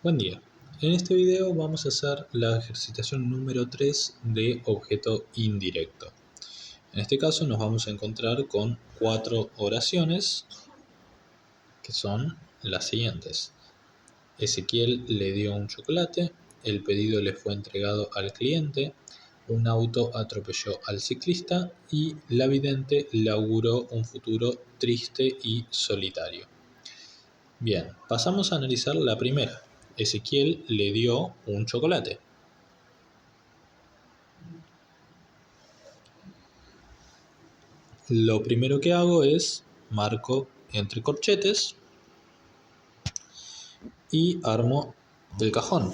Buen día. En este video vamos a hacer la ejercitación número 3 de objeto indirecto. En este caso nos vamos a encontrar con 4 oraciones que son las siguientes. Ezequiel le dio un chocolate, el pedido le fue entregado al cliente, un auto atropelló al ciclista y la vidente le auguró un futuro triste y solitario. Bien, pasamos a analizar la primera. Ezequiel le dio un chocolate. Lo primero que hago es marco entre corchetes y armo el cajón.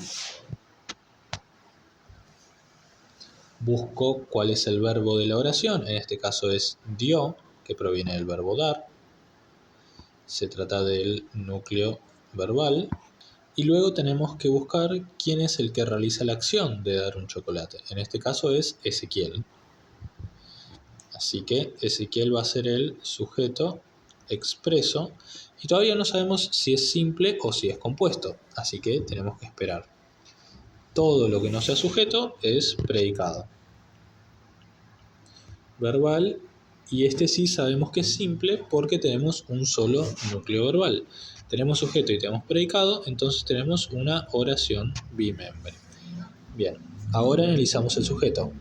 Busco cuál es el verbo de la oración, en este caso es dio, que proviene del verbo dar. Se trata del núcleo verbal. Y luego tenemos que buscar quién es el que realiza la acción de dar un chocolate. En este caso es Ezequiel. Así que Ezequiel va a ser el sujeto expreso y todavía no sabemos si es simple o si es compuesto, así que tenemos que esperar. Todo lo que no sea sujeto es predicado verbal, y este sí sabemos que es simple porque tenemos un solo núcleo verbal. Tenemos sujeto y tenemos predicado, entonces tenemos una oración bimembre. Bien, ahora analizamos el sujeto.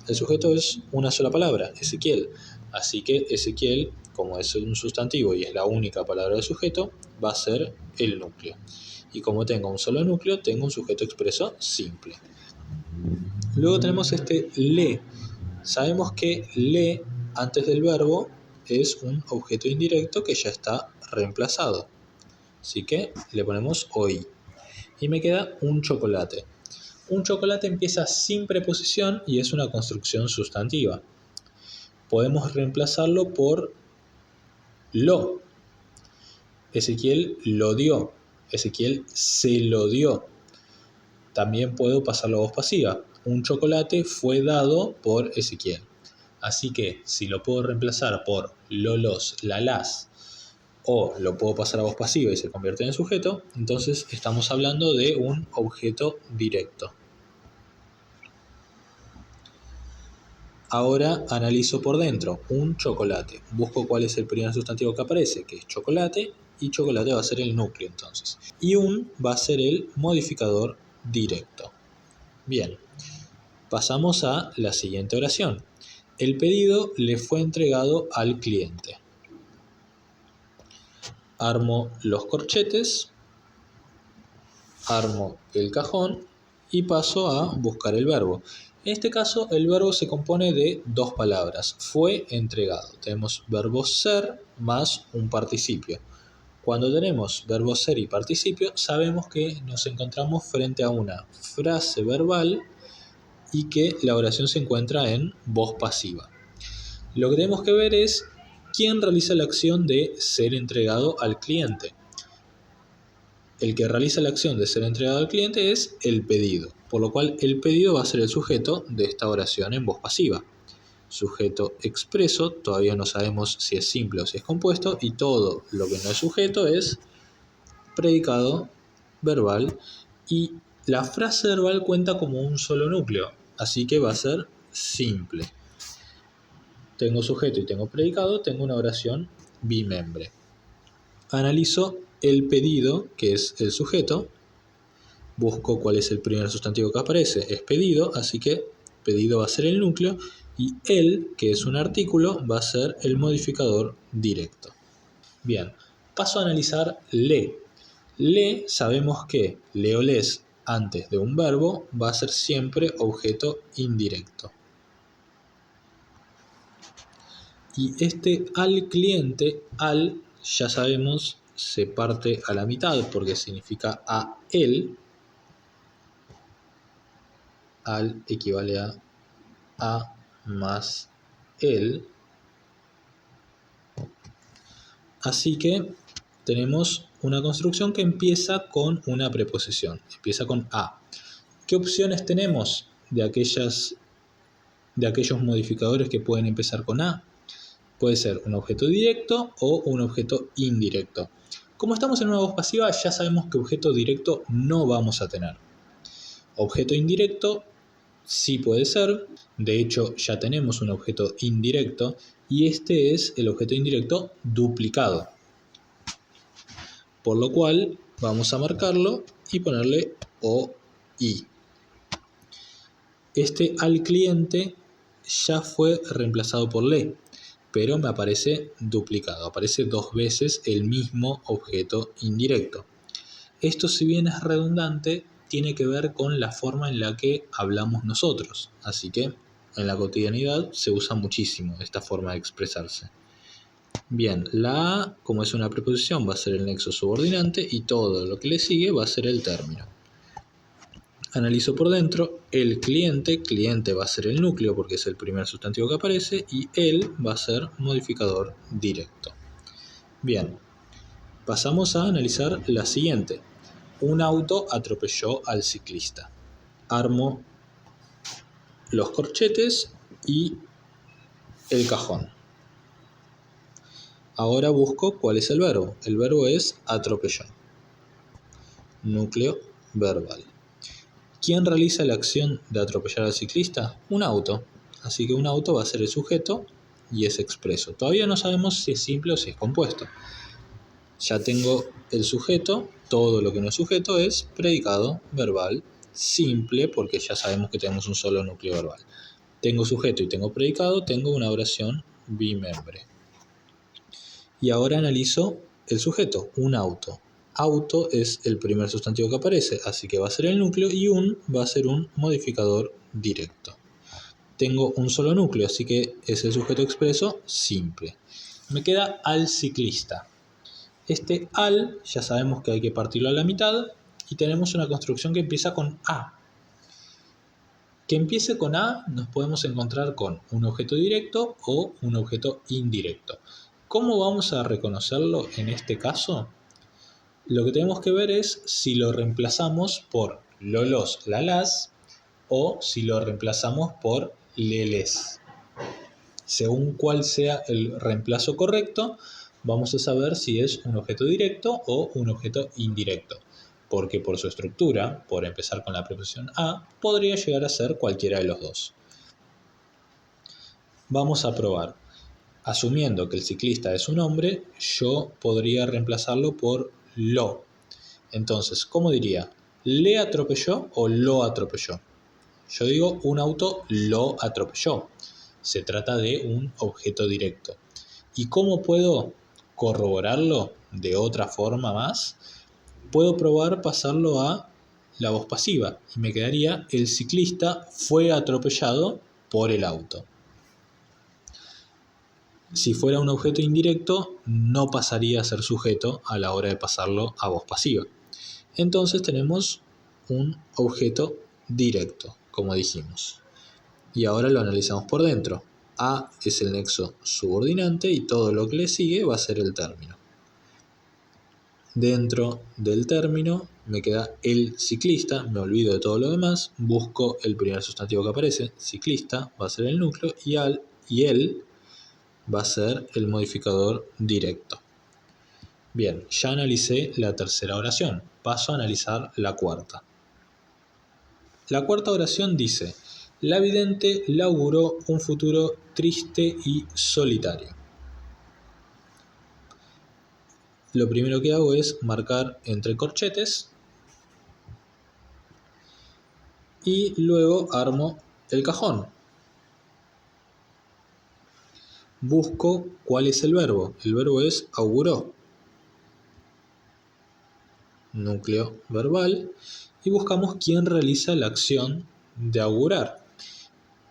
El sujeto es una sola palabra, Ezequiel. Así que Ezequiel, como es un sustantivo y es la única palabra de sujeto, va a ser el núcleo. Y como tengo un solo núcleo, tengo un sujeto expreso simple. Luego tenemos este le. Sabemos que le antes del verbo es un objeto indirecto que ya está reemplazado. Así que le ponemos oí. Y me queda un chocolate. Un chocolate empieza sin preposición y es una construcción sustantiva. Podemos reemplazarlo por lo. Ezequiel lo dio. Ezequiel se lo dio. También puedo pasarlo a voz pasiva. Un chocolate fue dado por Ezequiel. Así que si lo puedo reemplazar por lo, los, la, las, o lo puedo pasar a voz pasiva y se convierte en sujeto, entonces estamos hablando de un objeto directo. Ahora analizo por dentro, un chocolate. Busco cuál es el primer sustantivo que aparece, que es chocolate, y chocolate va a ser el núcleo entonces. Y un va a ser el modificador directo. Bien, pasamos a la siguiente oración. El pedido le fue entregado al cliente. Armo los corchetes, armo el cajón y paso a buscar el verbo. En este caso el verbo se compone de dos palabras, fue entregado. Tenemos verbo ser más un participio. Cuando tenemos verbo ser y participio sabemos que nos encontramos frente a una frase verbal y que la oración se encuentra en voz pasiva. Lo que tenemos que ver es quién realiza la acción de ser entregado al cliente. El que realiza la acción de ser entregado al cliente es el pedido, por lo cual el pedido va a ser el sujeto de esta oración en voz pasiva. Sujeto expreso, todavía no sabemos si es simple o si es compuesto, y todo lo que no es sujeto es predicado verbal, y la frase verbal cuenta como un solo núcleo, así que va a ser simple. Tengo sujeto y tengo predicado, tengo una oración bimembre. Analizo el pedido, que es el sujeto. Busco cuál es el primer sustantivo que aparece, es pedido, así que pedido va a ser el núcleo, y el, que es un artículo, va a ser el modificador directo. Bien, paso a analizar le. Le, sabemos que le o les antes de un verbo va a ser siempre objeto indirecto. Y este al cliente, al, ya sabemos, se parte a la mitad porque significa a él. Al equivale a más él. Así que tenemos una construcción que empieza con una preposición, empieza con a. ¿Qué opciones tenemos de aquellos modificadores que pueden empezar con a? Puede ser un objeto directo o un objeto indirecto. Como estamos en una voz pasiva, ya sabemos que objeto directo no vamos a tener. Objeto indirecto sí puede ser. De hecho, ya tenemos un objeto indirecto y este es el objeto indirecto duplicado. Por lo cual vamos a marcarlo y ponerle OI. Este al cliente ya fue reemplazado por le, pero me aparece duplicado, aparece dos veces el mismo objeto indirecto. Esto, si bien es redundante, tiene que ver con la forma en la que hablamos nosotros, así que en la cotidianidad se usa muchísimo esta forma de expresarse. Bien, la A, como es una preposición, va a ser el nexo subordinante y todo lo que le sigue va a ser el término. Analizo por dentro, el cliente va a ser el núcleo porque es el primer sustantivo que aparece y el va a ser modificador directo. Bien, pasamos a analizar la siguiente. Un auto atropelló al ciclista. Armo los corchetes y el cajón. Ahora busco cuál es el verbo. El verbo es atropelló. Núcleo verbal. ¿Quién realiza la acción de atropellar al ciclista? Un auto. Así que un auto va a ser el sujeto y es expreso. Todavía no sabemos si es simple o si es compuesto. Ya tengo el sujeto, todo lo que no es sujeto es predicado verbal simple porque ya sabemos que tenemos un solo núcleo verbal. Tengo sujeto y tengo predicado, tengo una oración bimembre. Y ahora analizo el sujeto, un auto. Auto es el primer sustantivo que aparece, así que va a ser el núcleo y un va a ser un modificador directo. Tengo un solo núcleo, así que es el sujeto expreso simple. Me queda al ciclista. Este al ya sabemos que hay que partirlo a la mitad y tenemos una construcción que empieza con A. Que empiece con A nos podemos encontrar con un objeto directo o un objeto indirecto. ¿Cómo vamos a reconocerlo en este caso? Lo que tenemos que ver es si lo reemplazamos por lolos, lalas o si lo reemplazamos por leles. Según cuál sea el reemplazo correcto, vamos a saber si es un objeto directo o un objeto indirecto. Porque por su estructura, por empezar con la preposición a, podría llegar a ser cualquiera de los dos. Vamos a probar. Asumiendo que el ciclista es un hombre, yo podría reemplazarlo por lo. Entonces, ¿cómo diría? ¿Le atropelló o lo atropelló? Yo digo, un auto lo atropelló. Se trata de un objeto directo. ¿Y cómo puedo corroborarlo de otra forma más? Puedo probar pasarlo a la voz pasiva y me quedaría el ciclista fue atropellado por el auto. Si fuera un objeto indirecto, no pasaría a ser sujeto a la hora de pasarlo a voz pasiva. Entonces tenemos un objeto directo, como dijimos. Y ahora lo analizamos por dentro. A es el nexo subordinante y todo lo que le sigue va a ser el término. Dentro del término me queda el ciclista, me olvido de todo lo demás, busco el primer sustantivo que aparece, ciclista, va a ser el núcleo y el va a ser el modificador directo. Bien, ya analicé la tercera oración, paso a analizar la cuarta. La cuarta oración dice: la vidente le auguró un futuro triste y solitario. Lo primero que hago es marcar entre corchetes y luego armo el cajón. Busco cuál es el verbo. El verbo es auguró. Núcleo verbal. Y buscamos quién realiza la acción de augurar.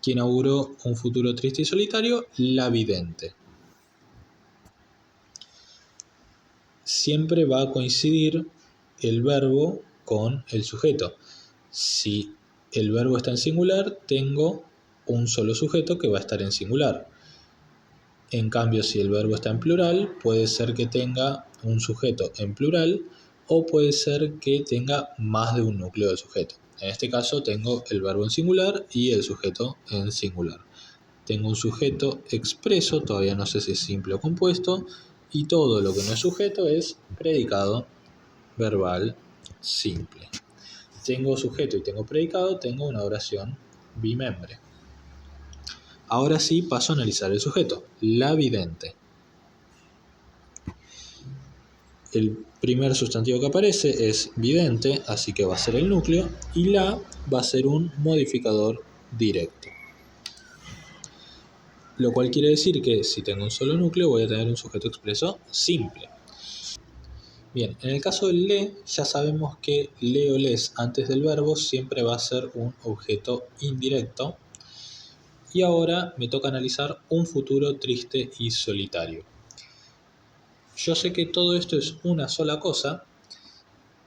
¿Quién auguró un futuro triste y solitario? La vidente. Siempre va a coincidir el verbo con el sujeto. Si el verbo está en singular, tengo un solo sujeto que va a estar en singular. En cambio, si el verbo está en plural, puede ser que tenga un sujeto en plural o puede ser que tenga más de un núcleo de sujeto. En este caso tengo el verbo en singular y el sujeto en singular. Tengo un sujeto expreso, todavía no sé si es simple o compuesto, Y todo lo que no es sujeto es predicado verbal simple. Tengo sujeto y tengo predicado, tengo una oración bimembre. Ahora sí paso a analizar el sujeto. La vidente. El primer sustantivo que aparece es vidente, así que va a ser el núcleo, y la va a ser un modificador directo. Lo cual quiere decir que si tengo un solo núcleo voy a tener un sujeto expreso simple. Bien, en el caso del le, ya sabemos que le o les antes del verbo siempre va a ser un objeto indirecto. Y ahora me toca analizar un futuro triste y solitario. Yo sé que todo esto es una sola cosa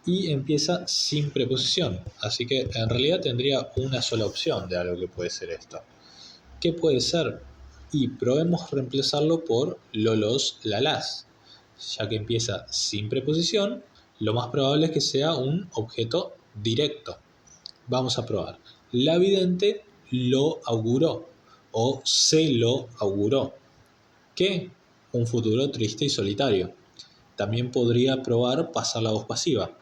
y empieza sin preposición, así que en realidad tendría una sola opción de algo que puede ser esto. ¿Qué puede ser? Y probemos reemplazarlo por lolos, lalas. Ya que empieza sin preposición, lo más probable es que sea un objeto directo. Vamos a probar. La vidente lo auguró o se lo auguró. ¿Qué? Un futuro triste y solitario. También podría probar pasar la voz pasiva.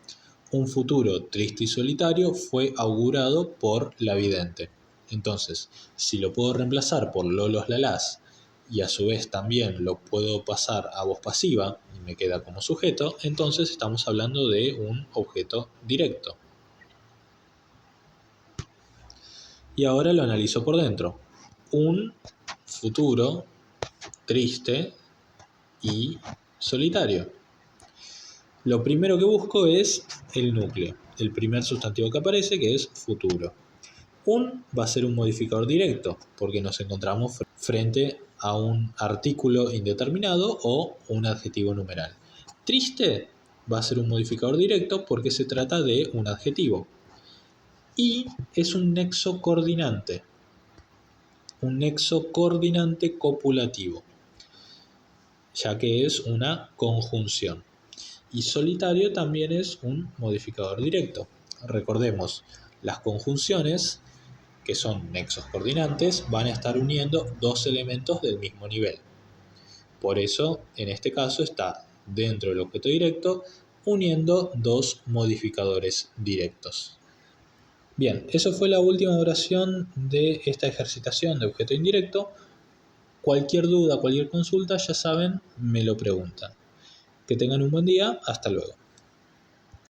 Un futuro triste y solitario fue augurado por la vidente. Entonces, si lo puedo reemplazar por lolos lalás y a su vez también lo puedo pasar a voz pasiva y me queda como sujeto, entonces estamos hablando de un objeto directo. Y ahora lo analizo por dentro. Un futuro triste y solitario. Lo primero que busco es el núcleo, el primer sustantivo que aparece, que es futuro. Un va a ser un modificador directo, porque nos encontramos frente a un artículo indeterminado o un adjetivo numeral. Triste va a ser un modificador directo porque se trata de un adjetivo. Y es un nexo coordinante copulativo, ya que es una conjunción. Y solitario también es un modificador directo. Recordemos, las conjunciones, que son nexos coordinantes, van a estar uniendo dos elementos del mismo nivel. Por eso, en este caso, está dentro del objeto directo uniendo dos modificadores directos. Bien, eso fue la última oración de esta ejercitación de objeto indirecto. Cualquier duda, cualquier consulta, ya saben, me lo preguntan. Que tengan un buen día, hasta luego.